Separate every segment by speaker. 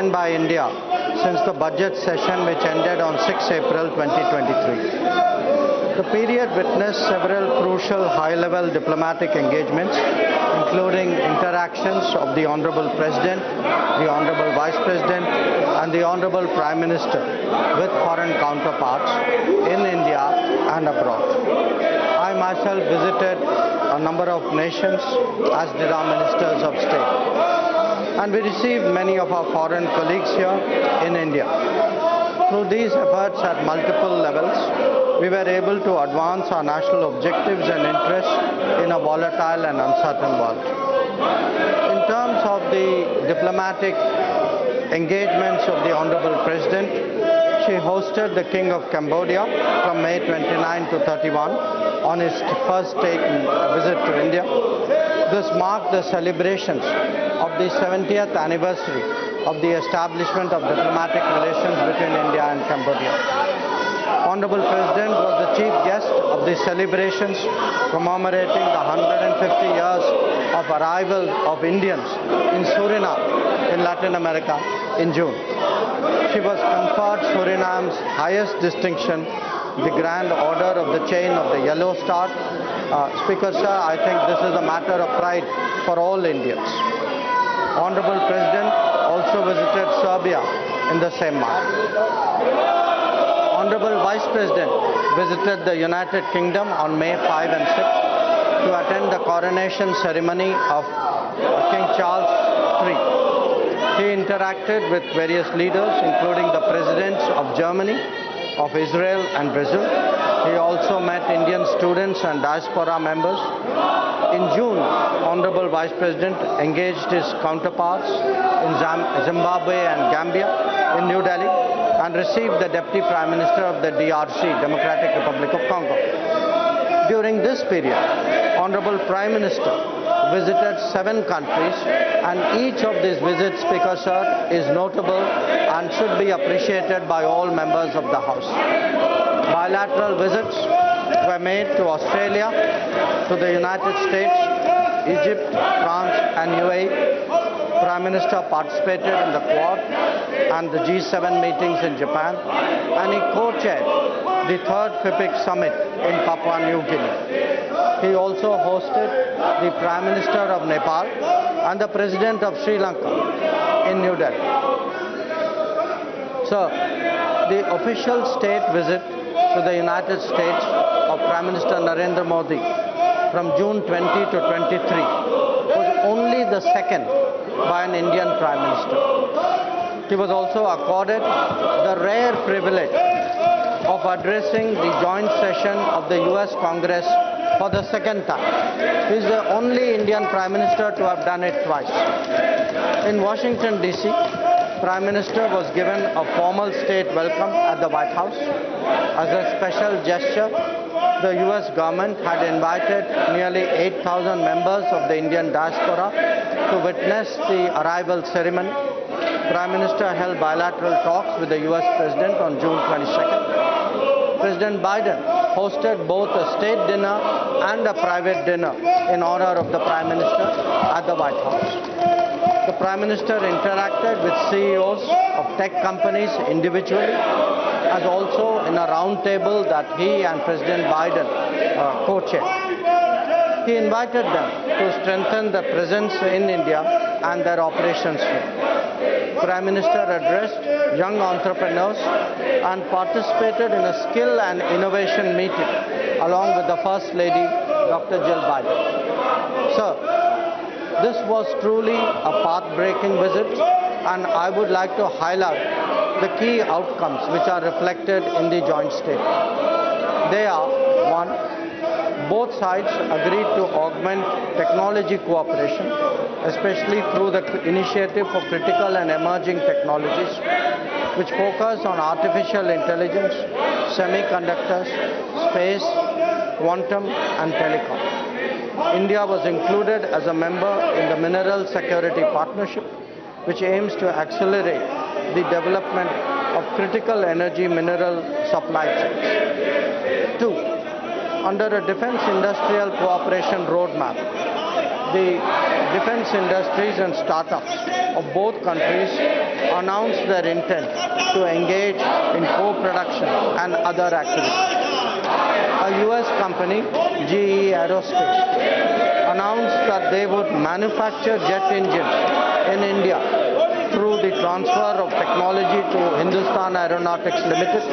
Speaker 1: taken by India since the budget session which ended on 6 April 2023. The period witnessed several crucial high-level diplomatic engagements, including interactions of the Honorable President, the Honorable Vice President, and the Honorable Prime Minister with foreign counterparts in India and abroad. I myself visited a number of nations, as did our ministers of state. And we received many of our foreign colleagues here in India. Through these efforts at multiple levels, we were able to advance our national objectives and interests in a volatile and uncertain world. In terms of the diplomatic engagements of the Honorable President, she hosted the King of Cambodia from May 29 to 31 on his first state visit to India. This marked the celebrations of the 70th anniversary of the establishment of diplomatic relations between India and Cambodia. Honorable President was the chief guest of the celebrations commemorating the 150 years of arrival of Indians in Suriname in Latin America in June. She was conferred Suriname's highest distinction, the Grand Order of the Chain of the Yellow Star. Speaker Sir, I think this is a matter of pride for all Indians. Honorable President also visited Serbia in the same month. Honorable Vice President visited the United Kingdom on May 5 and 6 to attend the coronation ceremony of King Charles III. He interacted with various leaders, including the presidents of Germany, of Israel and Brazil. He also met Indian students and diaspora members. In June, Honorable Vice President engaged his counterparts in Zimbabwe and Gambia in New Delhi and received the Deputy Prime Minister of the DRC, Democratic Republic of Congo. During this period, Honorable Prime Minister visited 7 countries, and each of these visits, Speaker Sir, is notable and should be appreciated by all members of the House. Bilateral visits were made to Australia, to the United States, Egypt, France and UAE. Prime Minister participated in the Quad and the G7 meetings in Japan, and he co-chaired the 3rd FIPIC Summit in Papua New Guinea. He also hosted the Prime Minister of Nepal and the President of Sri Lanka in New Delhi. So, the official state visit to the United States of Prime Minister Narendra Modi from June 20 to 23 was only the second by an Indian Prime Minister. He was also accorded the rare privilege of addressing the joint session of the US Congress for the second time. He is the only Indian Prime Minister to have done it twice. In Washington, D.C., Prime Minister was given a formal state welcome at the White House. As a special gesture, the US government had invited nearly 8,000 members of the Indian diaspora to witness the arrival ceremony. Prime Minister held bilateral talks with the US President on June 22nd. President Biden hosted both a state dinner and a private dinner in honor of the Prime Minister at the White House. The Prime Minister interacted with CEOs of tech companies individually, as also in a round table that he and President Biden co-chaired. He invited them to strengthen their presence in India and their operations here. Prime Minister addressed young entrepreneurs and participated in a skill and innovation meeting along with the First Lady, Dr. Jill Biden. Sir, this was truly a path-breaking visit, and I would like to highlight the key outcomes which are reflected in the joint statement. They are: 1. Both sides agreed to augment technology cooperation, especially through the initiative for critical and emerging technologies, which focus on artificial intelligence, semiconductors, space, quantum, and telecom. India was included as a member in the Mineral Security Partnership, which aims to accelerate the development of critical energy mineral supply chains. 2. Under a Defence Industrial Cooperation Roadmap, the defence industries and startups of both countries announced their intent to engage in co-production and other activities. A US company, GE Aerospace, announced that they would manufacture jet engines in India through the transfer of technology to I.N.D.I.A Aeronautics Limited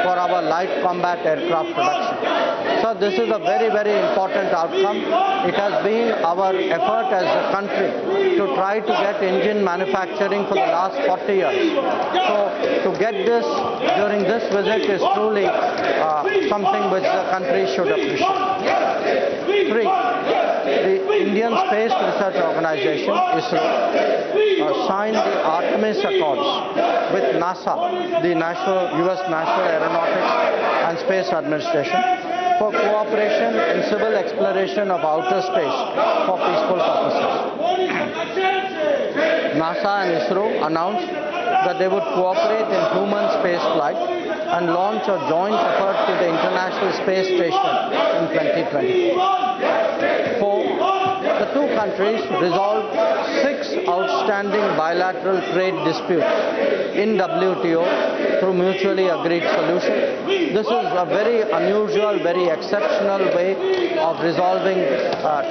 Speaker 1: for our light combat aircraft production. So this is a very, very important outcome. It has been our effort as a country to try to get engine manufacturing for the last 40 years. So to get this during this visit is truly something which the country should appreciate. 3. The Indian Space Research Organization, ISRO, signed the Artemis Accords with NASA, the US National Aeronautics and Space Administration, for cooperation in civil exploration of outer space for peaceful purposes. NASA and ISRO announced that they would cooperate in human space flight and launch a joint effort to the International Space Station in 2020. 4. The two countries resolved 6 outstanding bilateral trade disputes in WTO through mutually agreed solutions. This is a very unusual, very exceptional way of resolving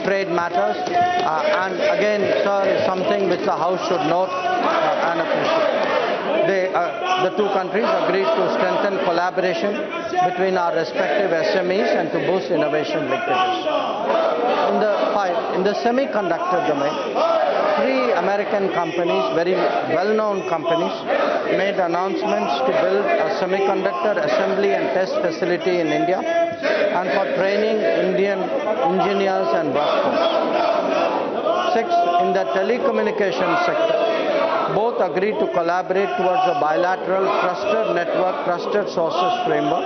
Speaker 1: trade matters, and again, sir, is something which the House should note and appreciate. The two countries agreed to strengthen collaboration between our respective SMEs and to boost innovation linkages. In the semiconductor domain, 3 American companies, very well-known companies, made announcements to build a semiconductor assembly and test facility in India and for training Indian engineers and workforce. 6. In the telecommunications sector, both agreed to collaborate towards a bilateral trusted network, trusted sources framework,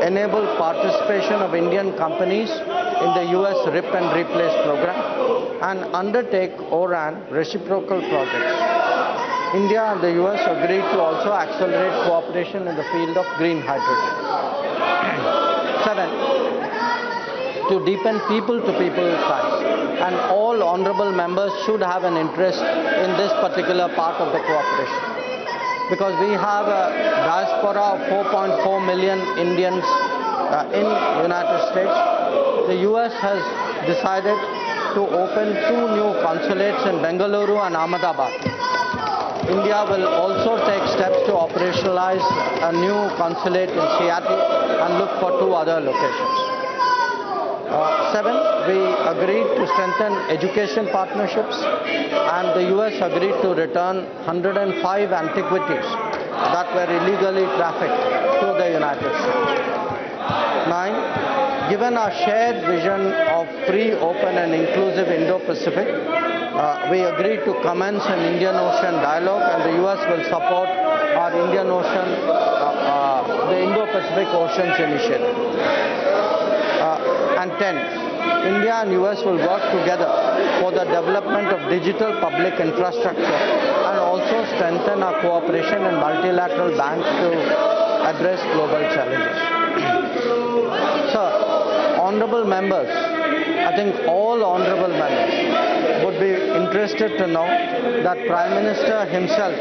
Speaker 1: enable participation of Indian companies in the US RIP and Replace program, and undertake ORAN reciprocal projects. India and the US agreed to also accelerate cooperation in the field of green hydrogen. 7. To deepen people-to-people ties, and all honorable members should have an interest in this particular part of the cooperation, because we have a diaspora of 4.4 million Indians in the United States. The US has decided to open 2 new consulates in Bengaluru and Ahmedabad. India will also take steps to operationalize a new consulate in Seattle and look for 2 other locations. 7. We agreed to strengthen education partnerships, and the US agreed to return 105 antiquities that were illegally trafficked to the United States. 9. Given our shared vision of free, open and inclusive Indo-Pacific, we agreed to commence an Indian Ocean dialogue, and the US will support our Indian Ocean, the Indo-Pacific Oceans Initiative. And 10. India and US will work together for the development of digital public infrastructure and also strengthen our cooperation in multilateral banks to address global challenges. Sir, honorable members, I think all honorable members would be interested to know that Prime Minister himself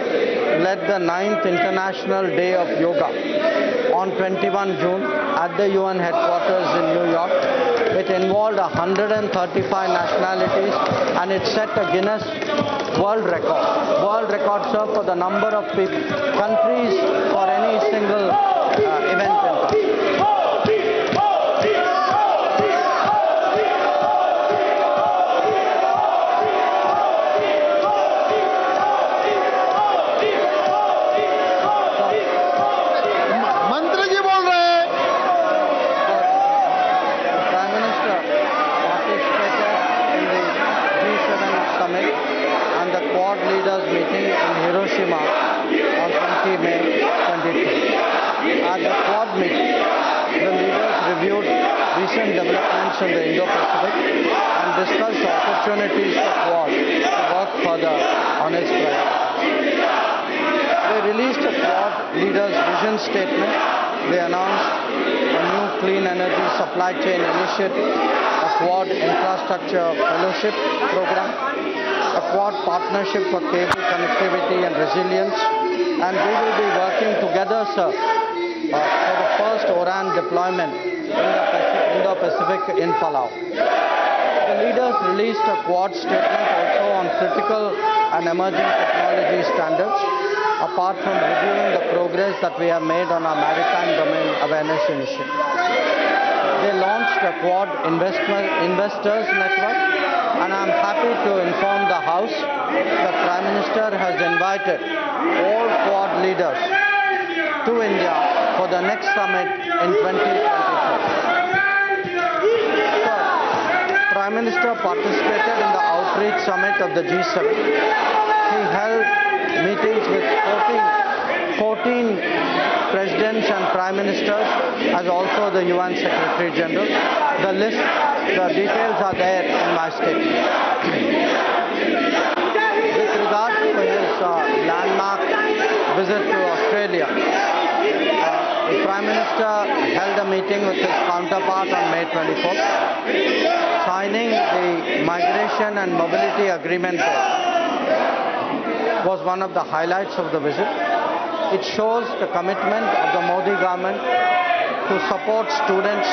Speaker 1: led the 9th International Day of Yoga on 21 June at the UN headquarters in New York. It involved 135 nationalities, and it set a Guinness World Record. World record, sir, for the number of countries for any single event in time. Leaders meeting in Hiroshima on 20 May 2023. At the Quad meeting, the leaders reviewed recent developments in the Indo-Pacific and discussed opportunities for Quad to work further on its priorities. They released a Quad leaders' vision statement. They announced a new clean energy supply chain initiative, a Quad infrastructure fellowship program, a Quad partnership for cable connectivity and resilience, and we will be working together, sir, for the first ORAN deployment in the Indo-Pacific in Palau. The leaders released a Quad statement also on critical and emerging technology standards, apart from reviewing the progress that we have made on our maritime domain awareness initiative. They launched a Quad investors network, and I am happy to inform the House that Prime Minister has invited all Quad leaders to India for the next summit in 2024. Prime Minister participated in the outreach summit of the G7. He held meetings with 14 presidents and prime ministers, as also the UN Secretary General. The details are there in my statement. With regard to his landmark visit to Australia, the Prime Minister held a meeting with his counterpart on May 24th, signing the Migration and Mobility Agreement was one of the highlights of the visit. It shows the commitment of the Modi government to support students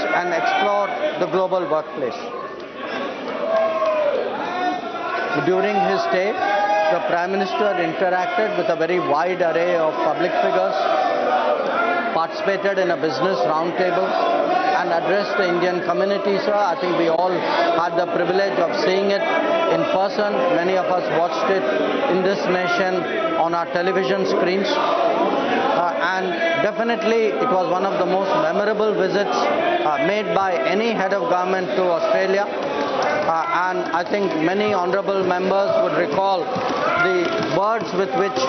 Speaker 1: and explore the global workplace. During his stay, the Prime Minister interacted with a very wide array of public figures, participated in a business roundtable, and addressed the Indian community, sir. I think we all had the privilege of seeing it in person. Many of us watched it in this nation on our television screens. And definitely it was one of the most memorable visits made by any head of government to Australia. And I think many honorable members would recall the words with which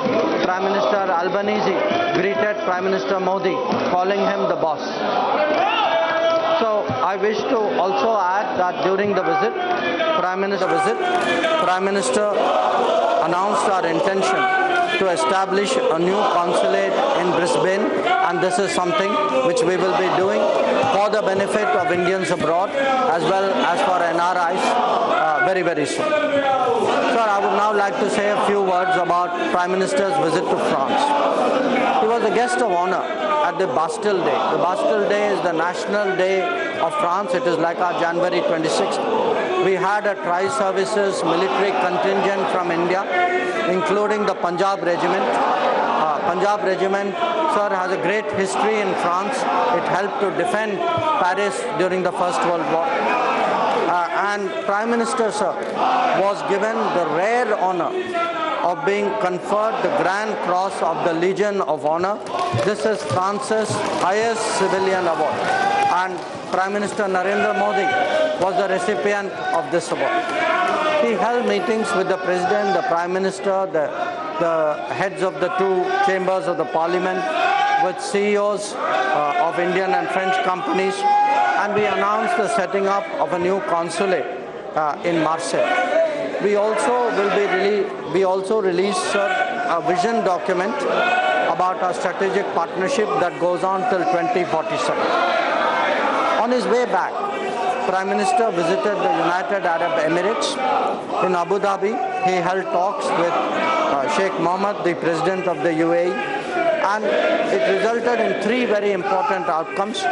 Speaker 1: Prime Minister Albanese greeted Prime Minister Modi, calling him the boss. So I wish to also add that during the visit, Prime Minister announced our intention to establish a new consulate in Brisbane, and this is something which we will be doing for the benefit of Indians abroad as well as for NRIs very, very soon. Sir, I would now like to say a few words about Prime Minister's visit to France. He was a guest of honor at the Bastille Day. The Bastille Day is the national day of France. It is like our January 26th. We had a tri-services military contingent from India, including the Punjab Regiment. Punjab Regiment, sir, has a great history in France. It helped to defend Paris during the First World War. And Prime Minister, sir, was given the rare honor of being conferred the Grand Cross of the Legion of Honor. This is France's highest civilian award. And Prime Minister Narendra Modi was the recipient of this award. He held meetings with the President, the Prime Minister, the heads of the two chambers of the Parliament, with CEOs of Indian and French companies, and we announced the setting up of a new consulate in Marseille. We also released, sir, a vision document about our strategic partnership that goes on till 2047. On his way back, Prime Minister visited the United Arab Emirates. In Abu Dhabi, he held talks with Sheikh Mohammed, the President of the UAE, and it resulted in three very important outcomes: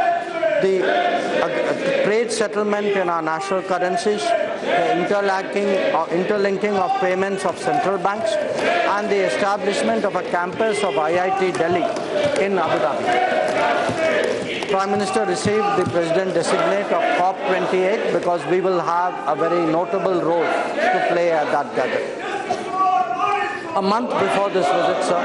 Speaker 1: the trade settlement in our national currencies, the interlinking of payments of central banks, and the establishment of a campus of IIT Delhi in Abu Dhabi. Prime Minister received the President-designate of COP28 because we will have a very notable role to play at that gathering. A month before this visit, sir,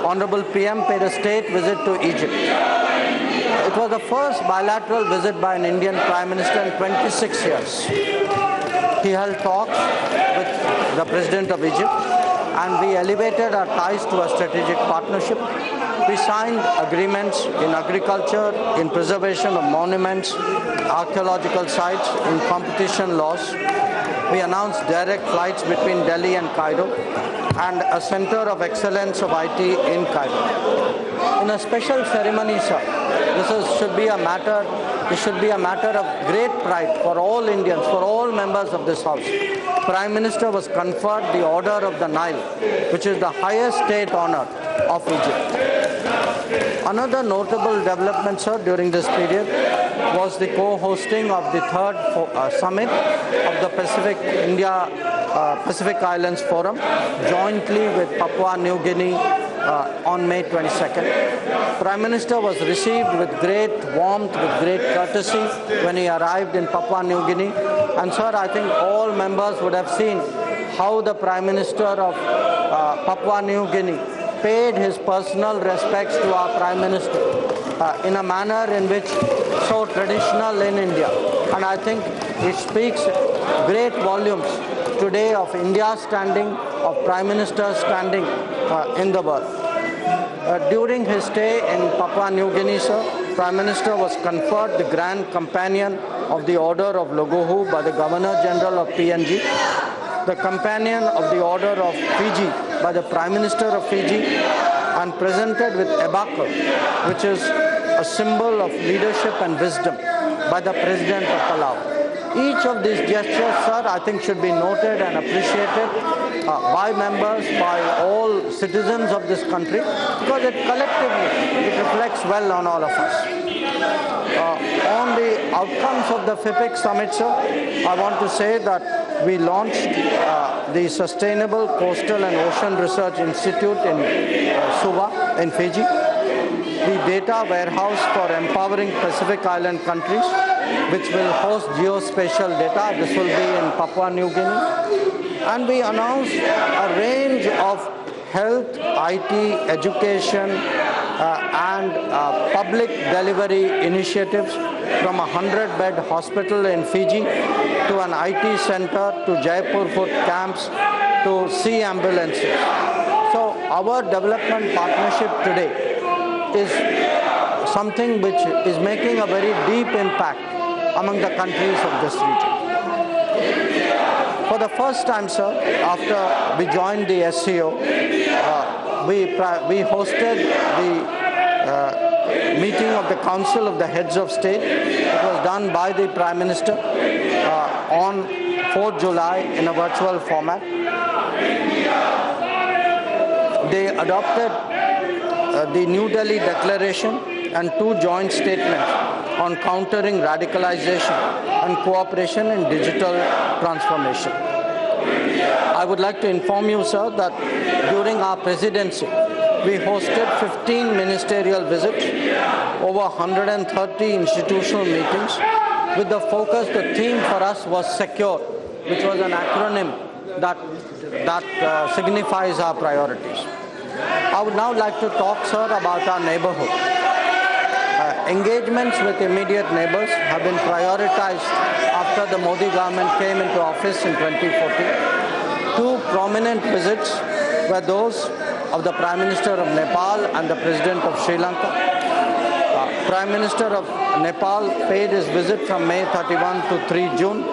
Speaker 1: Honorable PM paid a state visit to Egypt. It was the first bilateral visit by an Indian Prime Minister in 26 years. He held talks with the President of Egypt, and we elevated our ties to a strategic partnership. We signed agreements in agriculture, in preservation of monuments, archaeological sites, in competition laws. We announced direct flights between Delhi and Cairo, and a center of excellence of IT in Cairo. In a special ceremony, sir, this should be a matter It should be a matter of great pride for all Indians, for all members of this House. Prime Minister was conferred the Order of the Nile, which is the highest state honor of Egypt. Another notable development, sir, during this period was the co-hosting of the third summit of the Pacific Islands Forum, jointly with Papua New Guinea on May 22nd. Prime Minister was received with great warmth, with great courtesy when he arrived in Papua New Guinea. And sir, I think all members would have seen how the Prime Minister of Papua New Guinea paid his personal respects to our Prime Minister in a manner in which so traditional in India. And I think it speaks great volumes today of India's standing, of Prime Minister's standing in the world. During his stay in Papua New Guinea, sir, Prime Minister was conferred the Grand Companion of the Order of Logohu by the Governor General of PNG, the Companion of the Order of Fiji by the Prime Minister of Fiji, and presented with Abaco, which is a symbol of leadership and wisdom, by the President of Palau. Each of these gestures, sir, I think should be noted and appreciated by members, by all citizens of this country, because it collectively, it reflects well on all of us. On the outcomes of the FIPIC Summit, sir, I want to say that we launched the Sustainable Coastal and Ocean Research Institute in Suva, in Fiji, the data warehouse for empowering Pacific Island countries, which will host geospatial data. This will be in Papua New Guinea. And we announced a range of health, IT, education, and public delivery initiatives, from a 100-bed hospital in Fiji to an IT center to Jaipur foot camps to sea ambulances. So our development partnership today is something which is making a very deep impact among the countries of this region. For the first time, sir, after we joined the SCO, we hosted the meeting of the Council of the Heads of State. It was done by the Prime Minister on 4th July in a virtual format. They adopted the New Delhi Declaration and 2 joint statements on countering radicalization and cooperation in digital transformation. I would like to inform you, sir, that during our presidency, we hosted 15 ministerial visits, over 130 institutional meetings. With the focus, the theme for us was secure, which was an acronym that signifies our priorities. I would now like to talk, sir, about our neighborhood. Engagements with immediate neighbors have been prioritized after the Modi government came into office in 2014. 2 prominent visits were those of the Prime Minister of Nepal and the President of Sri Lanka. Prime Minister of Nepal paid his visit from May 31 to 3 June.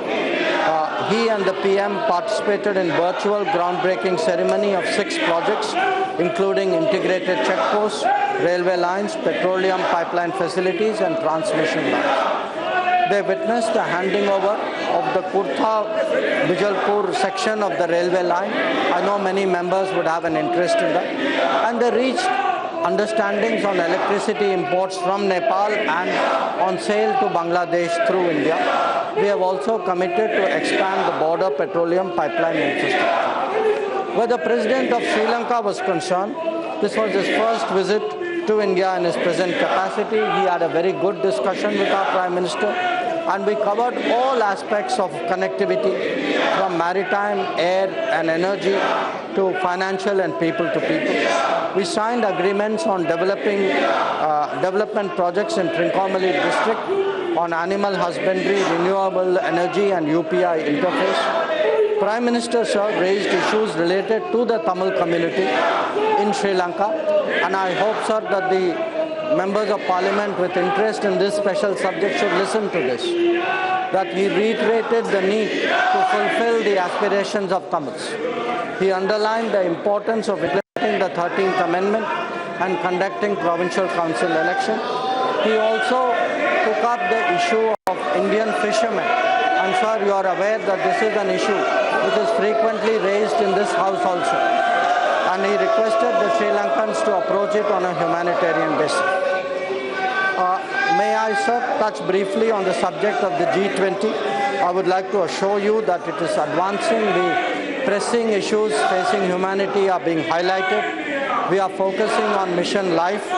Speaker 1: He and the PM participated in virtual groundbreaking ceremony of 6 projects, including integrated checkposts, railway lines, petroleum pipeline facilities, and transmission lines. They witnessed the handing over of the Kurtha-Bijalpur section of the railway line. I know many members would have an interest in that. And they reached understandings on electricity imports from Nepal and on sale to Bangladesh through India. We have also committed to expand the border petroleum pipeline infrastructure. Where the President of Sri Lanka was concerned, this was his first visit to India in his present capacity. He had a very good discussion with our Prime Minister, and we covered all aspects of connectivity, from maritime, air and energy to financial and people-to-people. We signed agreements on development projects in Trincomalee district on animal husbandry, renewable energy and UPI interface. Prime Minister, sir, raised issues related to the Tamil community in Sri Lanka, and I hope, sir, that the members of Parliament with interest in this special subject should listen to this. That he reiterated the need to fulfill the aspirations of Tamils. He underlined the importance of implementing the 13th Amendment and conducting provincial council election. He also took up the issue of Indian fishermen. I'm sure you are aware that this is an issue which is frequently raised in this house also. And he requested the Sri Lankans to approach it on a humanitarian basis. May I, sir, touch briefly on the subject of the G20? I would like to assure you that it is advancing. The pressing issues facing humanity are being highlighted. We are focusing on mission life,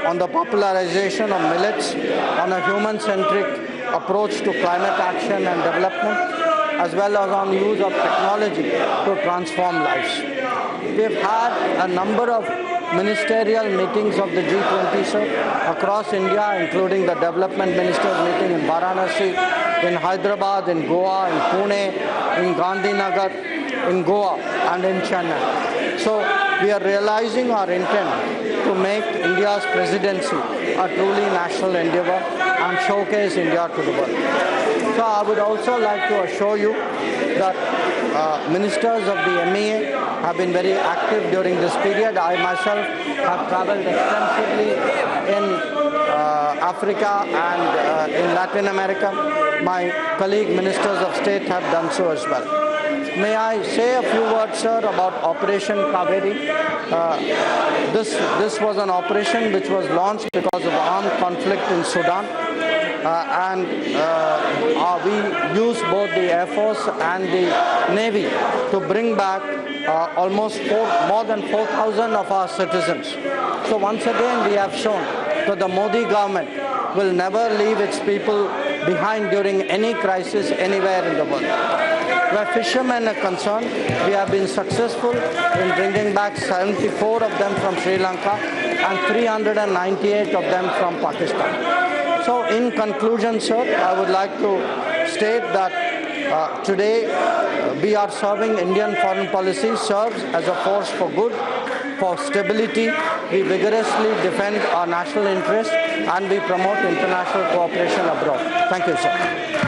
Speaker 1: on the popularization of millets, on a human-centric approach to climate action and development, as well as on use of technology to transform lives. We've had a number of ministerial meetings of the G20, sir, across India, including the development ministers meeting in Varanasi, in Hyderabad, in Goa, in Pune, in Gandhinagar, in Goa, and in Chennai. So we are realizing our intent to make India's presidency a truly national endeavor and showcase India to the world. So I would also like to assure you that ministers of the MEA have been very active during this period. I myself have traveled extensively in Africa and in Latin America. My colleague ministers of state have done so as well. May I say a few words, sir, about Operation Kaveri? This was an operation which was launched because of armed conflict in Sudan. We used both the Air Force and the Navy to bring back almost more than 4,000 of our citizens. So once again we have shown that the Modi government will never leave its people behind during any crisis anywhere in the world. Where fishermen are concerned, we have been successful in bringing back 74 of them from Sri Lanka and 398 of them from Pakistan. So in conclusion, sir, I would like to state that today we are serving Indian foreign policy serves as a force for good, for stability. We vigorously defend our national interests and we promote international cooperation abroad. Thank you, sir.